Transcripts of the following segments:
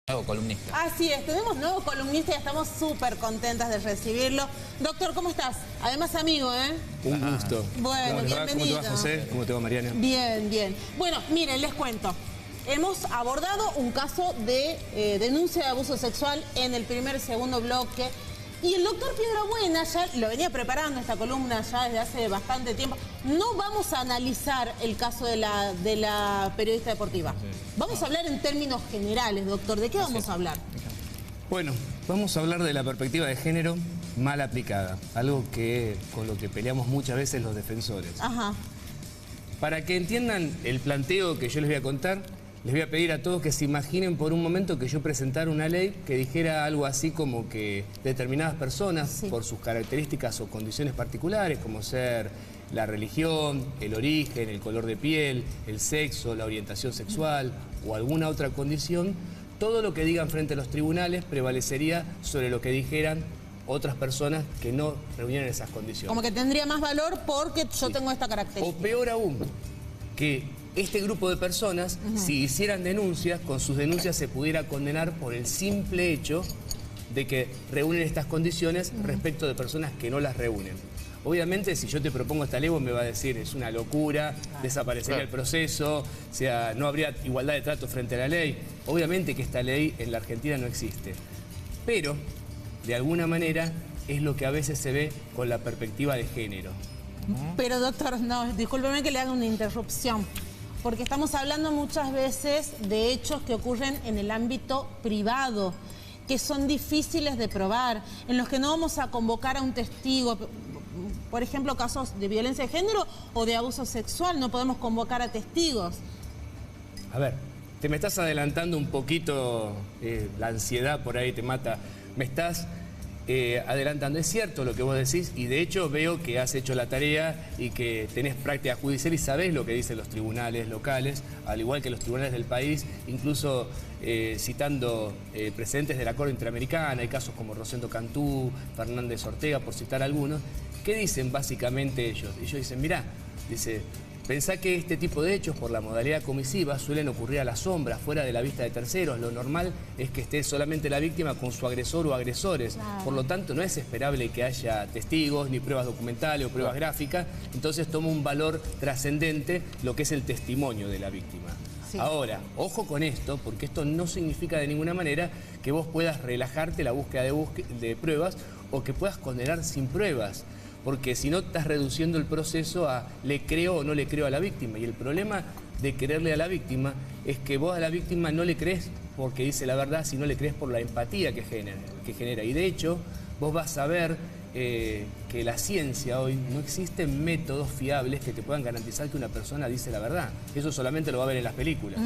Nuevo columnista. Así es, tenemos nuevo columnista y estamos súper contentas de recibirlo. Doctor, ¿cómo estás? Además amigo, ¿eh? Un gusto. Bueno, bienvenido. ¿Cómo te va, José? ¿Cómo te va, Mariana? Bien, bien. Bueno, miren, les cuento. Hemos abordado un caso de denuncia de abuso sexual en el primer y segundo bloque. Y el doctor Piedrabuena ya lo venía preparando esta columna ya desde hace bastante tiempo. No vamos a analizar el caso de la periodista deportiva. Vamos a hablar en términos generales, doctor. ¿De qué vamos a hablar? Bueno, vamos a hablar de la perspectiva de género mal aplicada. Algo con lo que peleamos muchas veces los defensores. Ajá. Para que entiendan el planteo que yo les voy a contar, les voy a pedir a todos que se imaginen por un momento que yo presentara una ley que dijera algo así como que determinadas personas, por sus características o condiciones particulares, como ser la religión, el origen, el color de piel, el sexo, la orientación sexual o alguna otra condición, todo lo que digan frente a los tribunales prevalecería sobre lo que dijeran otras personas que no reunieran esas condiciones. Como que tendría más valor porque yo tengo esta característica. O peor aún, que este grupo de personas, si hicieran denuncias, con sus denuncias se pudiera condenar por el simple hecho de que reúnen estas condiciones respecto de personas que no las reúnen. Obviamente, si yo te propongo esta ley, vos me vas a decir, es una locura, desaparecería el proceso, o sea, no habría igualdad de trato frente a la ley. Obviamente que esta ley en la Argentina no existe. Pero, de alguna manera, es lo que a veces se ve con la perspectiva de género. Pero doctor, no, discúlpeme que le haga una interrupción, porque estamos hablando muchas veces de hechos que ocurren en el ámbito privado, que son difíciles de probar, en los que no vamos a convocar a un testigo. Por ejemplo, casos de violencia de género o de abuso sexual, no podemos convocar a testigos. A ver, te me estás adelantando un poquito, la ansiedad por ahí te mata. Me estás adelantando. Es cierto lo que vos decís y de hecho veo que has hecho la tarea y que tenés práctica judicial y sabés lo que dicen los tribunales locales, al igual que los tribunales del país, incluso citando precedentes de la Corte Interamericana, hay casos como Rosendo Cantú, Fernández Ortega, por citar algunos. ¿Qué dicen básicamente ellos? Ellos dicen, mirá, dice, pensá que este tipo de hechos por la modalidad comisiva suelen ocurrir a la sombra, fuera de la vista de terceros. Lo normal es que esté solamente la víctima con su agresor o agresores. Por lo tanto, no es esperable que haya testigos, ni pruebas documentales o pruebas gráficas. Entonces toma un valor trascendente lo que es el testimonio de la víctima. Ahora, ojo con esto, porque esto no significa de ninguna manera que vos puedas relajarte la búsqueda de pruebas o que puedas condenar sin pruebas. Porque si no estás reduciendo el proceso a le creo o no le creo a la víctima. Y el problema de creerle a la víctima es que vos a la víctima no le crees porque dice la verdad, sino le crees por la empatía que genera. Y de hecho, vos vas a ver que la ciencia hoy no existen métodos fiables que te puedan garantizar que una persona dice la verdad. Eso solamente lo va a ver en las películas.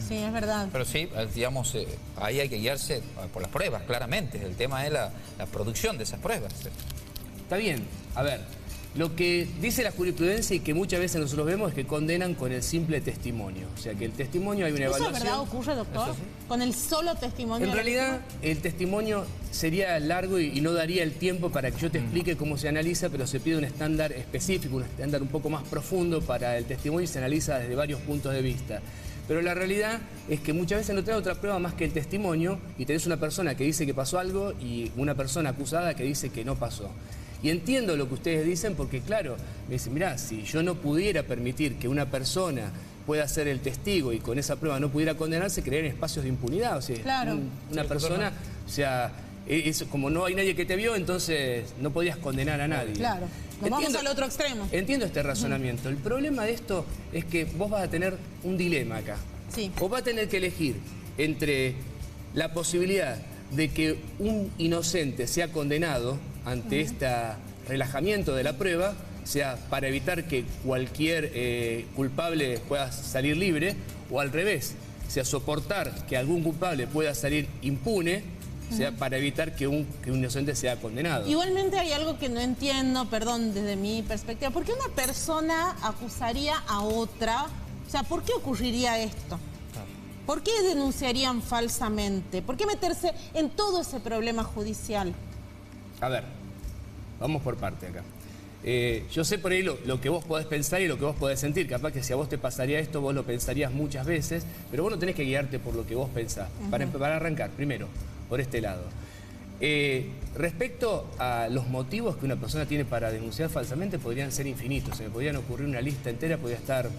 Sí, es verdad. Pero sí, digamos, ahí hay que guiarse por las pruebas, claramente. El tema es la producción de esas pruebas. Está bien, a ver, lo que dice la jurisprudencia y que muchas veces nosotros vemos es que condenan con el simple testimonio. O sea, que el testimonio hay una evaluación. ¿Eso es verdad ocurre, doctor? ¿Con el solo testimonio? En realidad, el testimonio sería largo y no daría el tiempo para que yo te explique cómo se analiza, pero se pide un estándar específico, un estándar un poco más profundo para el testimonio y se analiza desde varios puntos de vista. Pero la realidad es que muchas veces no tenés otra prueba más que el testimonio y tenés una persona que dice que pasó algo y una persona acusada que dice que no pasó. Y entiendo lo que ustedes dicen porque, claro, me dicen, mirá, si yo no pudiera permitir que una persona pueda ser el testigo y con esa prueba no pudiera condenarse, crear espacios de impunidad. O sea, una persona, o sea, como no hay nadie que te vio, entonces no podías condenar a nadie. Claro, nos vamos al otro extremo. Entiendo este razonamiento. El problema de esto es que vos vas a tener un dilema acá. Sí. Vos vas a tener que elegir entre la posibilidad de que un inocente sea condenado ante este relajamiento de la prueba, sea para evitar que cualquier culpable pueda salir libre, o al revés, sea soportar que algún culpable pueda salir impune, sea para evitar que un inocente sea condenado. Igualmente hay algo que no entiendo, perdón, desde mi perspectiva. ¿Por qué una persona acusaría a otra? O sea, ¿por qué ocurriría esto? ¿Por qué denunciarían falsamente? ¿Por qué meterse en todo ese problema judicial? A ver, vamos por parte acá. Yo sé por ahí lo que vos podés pensar y lo que vos podés sentir. Capaz que si a vos te pasaría esto, vos lo pensarías muchas veces, pero vos no tenés que guiarte por lo que vos pensás. Para arrancar, primero, por este lado. Respecto a los motivos que una persona tiene para denunciar falsamente, podrían ser infinitos. Se me podrían ocurrir una lista entera, podría estar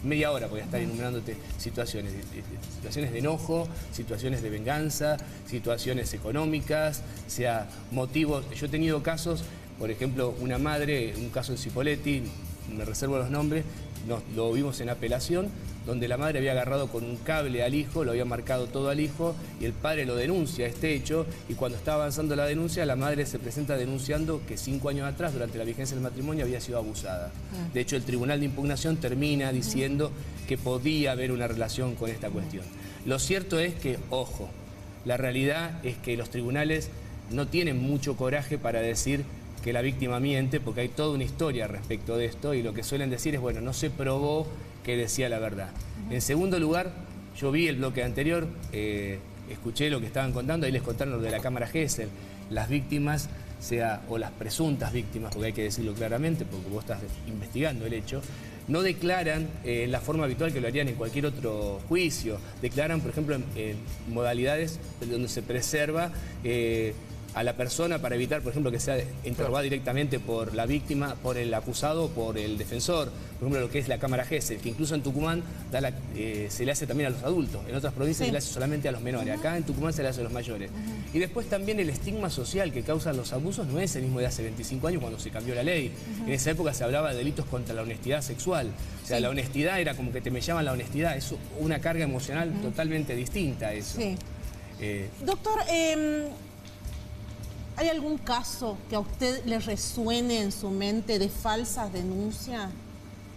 media hora, podría estar enumerándote situaciones de enojo, situaciones de venganza, situaciones económicas, sea motivos. Yo he tenido casos, por ejemplo, una madre, un caso en Cipolletti, me reservo los nombres, lo vimos en apelación, donde la madre había agarrado con un cable al hijo, lo había marcado todo al hijo, y el padre lo denuncia este hecho, y cuando está avanzando la denuncia, la madre se presenta denunciando que 5 años atrás, durante la vigencia del matrimonio, había sido abusada. De hecho, el Tribunal de Impugnación termina diciendo que podía haber una relación con esta cuestión. Lo cierto es que, ojo, la realidad es que los tribunales no tienen mucho coraje para decir que la víctima miente, porque hay toda una historia respecto de esto, y lo que suelen decir es, bueno, no se probó que decía la verdad. En segundo lugar, yo vi el bloque anterior, escuché lo que estaban contando, ahí les contaron lo de la cámara Gesell. Las víctimas, o las presuntas víctimas, porque hay que decirlo claramente, porque vos estás investigando el hecho, no declaran la forma habitual que lo harían en cualquier otro juicio. Declaran, por ejemplo, en modalidades donde se preserva a la persona para evitar, por ejemplo, que sea interrogada directamente por la víctima, por el acusado o por el defensor. Por ejemplo, lo que es la cámara Gesell, que incluso en Tucumán se le hace también a los adultos. En otras provincias se le hace solamente a los menores. Acá en Tucumán se le hace a los mayores. Y después también el estigma social que causan los abusos no es el mismo de hace 25 años cuando se cambió la ley. En esa época se hablaba de delitos contra la honestidad sexual. O sea, la honestidad era como que te me llaman la honestidad. Es una carga emocional totalmente distinta a eso. Sí. Doctor, ¿hay algún caso que a usted le resuene en su mente de falsas denuncias?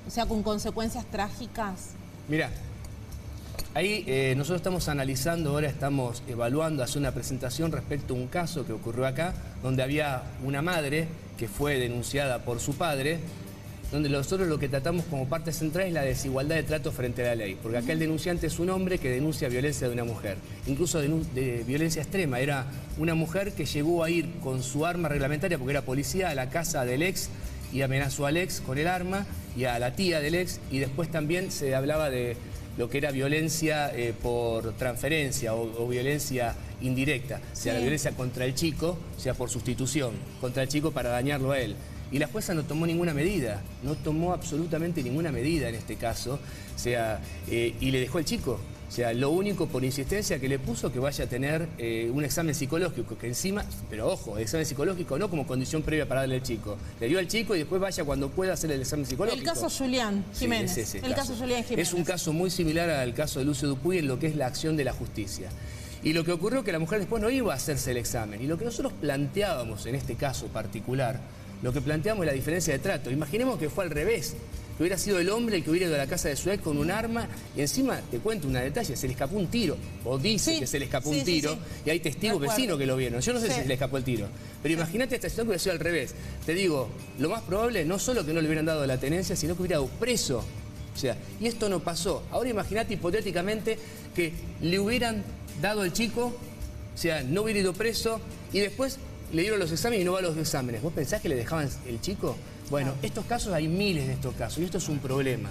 O sea, con consecuencias trágicas. Mira, ahí nosotros estamos analizando, ahora estamos evaluando, hacer una presentación respecto a un caso que ocurrió acá, donde había una madre que fue denunciada por su padre, donde nosotros lo que tratamos como parte central es la desigualdad de trato frente a la ley. Porque acá el denunciante es un hombre que denuncia violencia de una mujer, incluso de violencia extrema. Era una mujer que llegó a ir con su arma reglamentaria, porque era policía, a la casa del ex y amenazó al ex con el arma y a la tía del ex, y después también se hablaba de lo que era violencia por transferencia o violencia indirecta, o sea, la violencia contra el chico, o sea, por sustitución, contra el chico para dañarlo a él. Y la jueza no tomó ninguna medida, no tomó absolutamente ninguna medida en este caso, o sea, y le dejó al chico. O sea, lo único por insistencia que le puso que vaya a tener un examen psicológico, que encima, pero ojo, examen psicológico no como condición previa para darle al chico. Le dio al chico y después vaya cuando pueda hacer el examen psicológico. El caso Julián Jiménez. Sí, es ese el caso Julián Jiménez. Es un caso muy similar al caso de Lucio Dupuy en lo que es la acción de la justicia. Y lo que ocurrió es que la mujer después no iba a hacerse el examen. Y lo que nosotros planteábamos en este caso particular, lo que planteamos es la diferencia de trato. Imaginemos que fue al revés, que hubiera sido el hombre el que hubiera ido a la casa de su ex con un arma y encima, te cuento un detalle, se le escapó un tiro, o dice que se le escapó un tiro, y hay testigos vecinos que lo vieron. Yo no sé si se le escapó el tiro, pero imagínate esta situación que hubiera sido al revés. Te digo, lo más probable no solo que no le hubieran dado la tenencia, sino que hubiera dado preso. O sea, y esto no pasó. Ahora imagínate hipotéticamente que le hubieran dado al chico, o sea, no hubiera ido preso y después le dieron los exámenes y no va a los exámenes. ¿Vos pensás que le dejaban el chico? Bueno, estos casos, hay miles de estos casos y esto es un problema.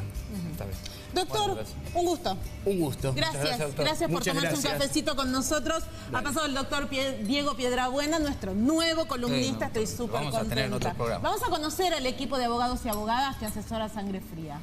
Está bien. Doctor, Bueno, un gusto. Un gusto. Gracias, doctor. gracias por Muchas tomarse un gracias. cafecito con nosotros. Ha pasado el doctor Diego Piedrabuena, nuestro nuevo columnista. Sí, Estoy súper vamos a tener en contenta. otro programa. Vamos a conocer al equipo de abogados y abogadas que asesora Sangre Fría.